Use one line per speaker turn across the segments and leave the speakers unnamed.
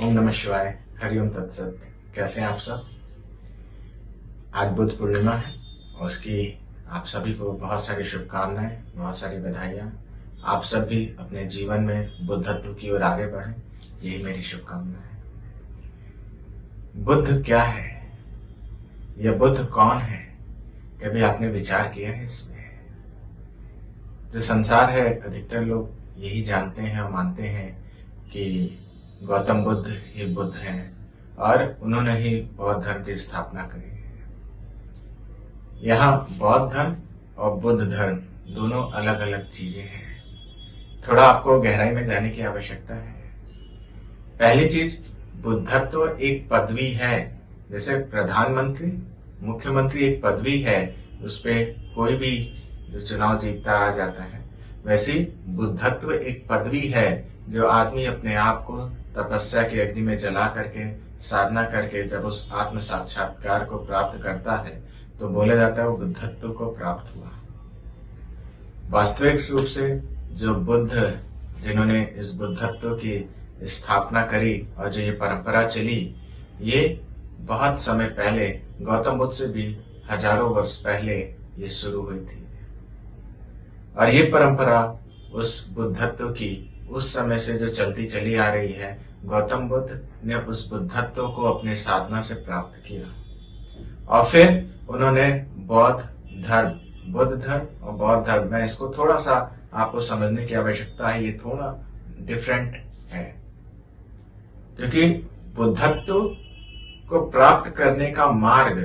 ओम नमः शिवाय। हरिओम तत्सत। कैसे हैं आप सब? आज बुद्ध पूर्णिमा है और उसकी आप सभी को बहुत सारी शुभकामनाएं, बहुत सारी बधाइयाँ। आप सब भी अपने जीवन में बुद्धत्व की ओर आगे बढ़ें, यही मेरी शुभकामना है। बुद्ध क्या है? यह बुद्ध कौन है? कभी आपने विचार किया है इसमें? जो संसार है, अधिकतर लोग यही जानते हैं और मानते हैं कि गौतम बुद्ध ही बुद्ध हैं और उन्होंने ही बौद्ध धर्म की स्थापना करी है। यहाँ बौद्ध धर्म और बुद्ध धर्म दोनों अलग अलग चीजें हैं। थोड़ा आपको गहराई में जाने की आवश्यकता है। पहली चीज, बुद्धत्व एक पदवी है। जैसे प्रधानमंत्री, मुख्यमंत्री एक पदवी है, उस पे कोई भी जो चुनाव जीतता आ जाता है, वैसे ही बुद्धत्व एक पदवी है जो आदमी अपने आप को तपस्या की अग्नि में जला करके, साधना करके जब उस आत्म साक्षात्कार को प्राप्त करता है तो बोला जाता है वो बुद्धत्व को प्राप्त हुआ। वास्तविक रूप से जो बुद्ध, जिन्होंने इस बुद्धत्व की स्थापना करी और जो ये परंपरा चली, ये बहुत समय पहले, गौतम बुद्ध से भी हजारों वर्ष पहले ये शुरू हुई थी। और ये परंपरा उस बुद्धत्व की उस समय से जो चलती चली आ रही है, गौतम बुद्ध ने उस बुद्धत्व को अपने साधना से प्राप्त किया और फिर उन्होंने बौद्ध धर्म, बुद्ध धर्म और बौद्ध धर्म, मैं इसको थोड़ा सा आपको समझने की आवश्यकता है, ये थोड़ा डिफरेंट है क्योंकि बुद्धत्व को प्राप्त करने का मार्ग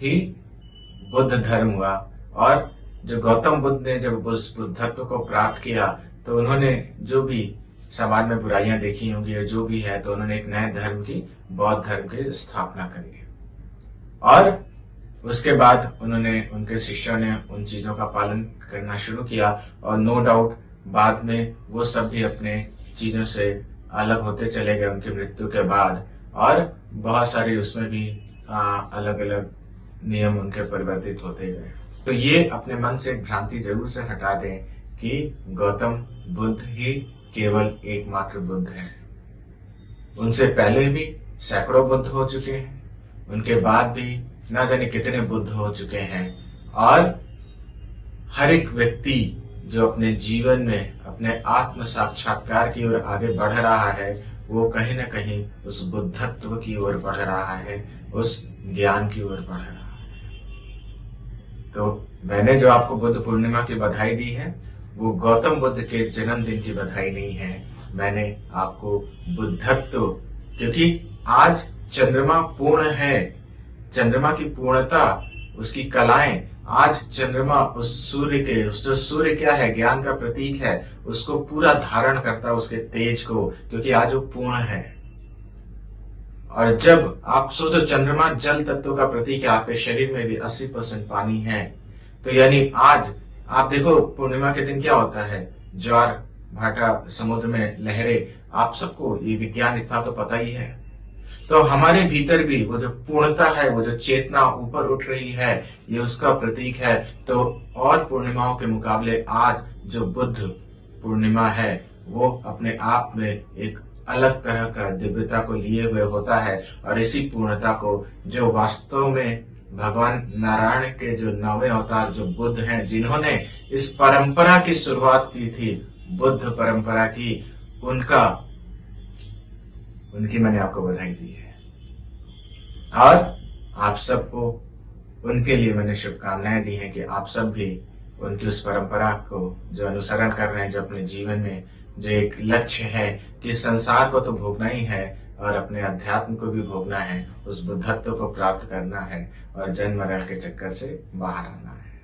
ही बुद्ध धर्म हुआ। और जो गौतम बुद्ध ने जब उस बुद्धत्व को प्राप्त किया तो उन्होंने जो भी समाज में बुराइयां देखी होंगी या जो भी है, तो उन्होंने एक नए धर्म की, बौद्ध धर्म की स्थापना करी और उसके बाद उन्होंने, उनके शिष्यों ने उन चीजों का पालन करना शुरू किया और नो डाउट बाद में वो सब भी अपने चीजों से अलग होते चले गए उनकी मृत्यु के बाद, और बहुत सारे उसमें भी अलग अलग नियम उनके परिवर्तित होते गए। तो ये अपने मन से एक भ्रांति जरूर से हटा दें कि गौतम बुद्ध ही केवल एकमात्र बुद्ध है। उनसे पहले भी सैकड़ों बुद्ध हो चुके हैं, उनके बाद भी ना जाने कितने बुद्ध हो चुके हैं, और हर एक व्यक्ति जो अपने जीवन में अपने आत्म साक्षात्कार की ओर आगे बढ़ रहा है, वो कहीं ना कहीं उस बुद्धत्व की ओर बढ़ रहा है, उस ज्ञान की ओर बढ़ रहा है। तो मैंने जो आपको बुद्ध पूर्णिमा की बधाई दी है, वो गौतम बुद्ध के जन्मदिन की बधाई नहीं है। मैंने आपको बुद्धत्व, क्योंकि आज चंद्रमा पूर्ण है, चंद्रमा की पूर्णता, उसकी कलाएं, आज चंद्रमा उस सूर्य के, उस जो सूर्य क्या है, ज्ञान का प्रतीक है, उसको पूरा धारण करता, उसके तेज को, क्योंकि आज वो पूर्ण है। और जब आप सोचो, चंद्रमा जल तत्व का प्रतीक है, आपके शरीर में भी 80% पानी है, तो यानी आज आप देखो पूर्णिमा के दिन क्या होता है, ज्वार भाटा, समुद्र में लहरें, आप सबको ये विज्ञान इतना तो पता ही है। तो हमारे भीतर भी वो जो पूर्णता है, वो जो चेतना ऊपर उठ रही है, ये उसका प्रतीक है। तो और पूर्णिमाओं के मुकाबले आज जो बुद्ध पूर्णिमा है, वो अपने आप में एक अलग तरह का दिव्यता को लिए हुए होता है। और इसी पूर्णता को, जो वास्तव में भगवान नारायण के जो 9वें अवतार जो बुद्ध हैं, जिन्होंने इस परंपरा की शुरुआत की थी, बुद्ध परंपरा की, उनकी मैंने आपको बधाई दी है। और आप सबको उनके लिए मैंने शुभकामनाएं दी हैं कि आप सब भी उनकी उस परंपरा को जो अनुसरण कर रहे हैं, जो अपने जीवन में जो एक लक्ष्य है कि संसार को तो भोगना ही है और अपने अध्यात्म को भी भोगना है, उस बुद्धत्व को प्राप्त करना है और जन्म मरण के चक्कर से बाहर आना है।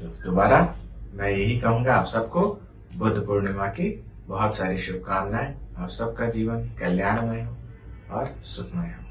तो दोबारा मैं यही कहूंगा आप सबको, बुद्ध पूर्णिमा की बहुत सारी शुभकामनाएं। आप सबका जीवन कल्याणमय हो और सुखमय हो।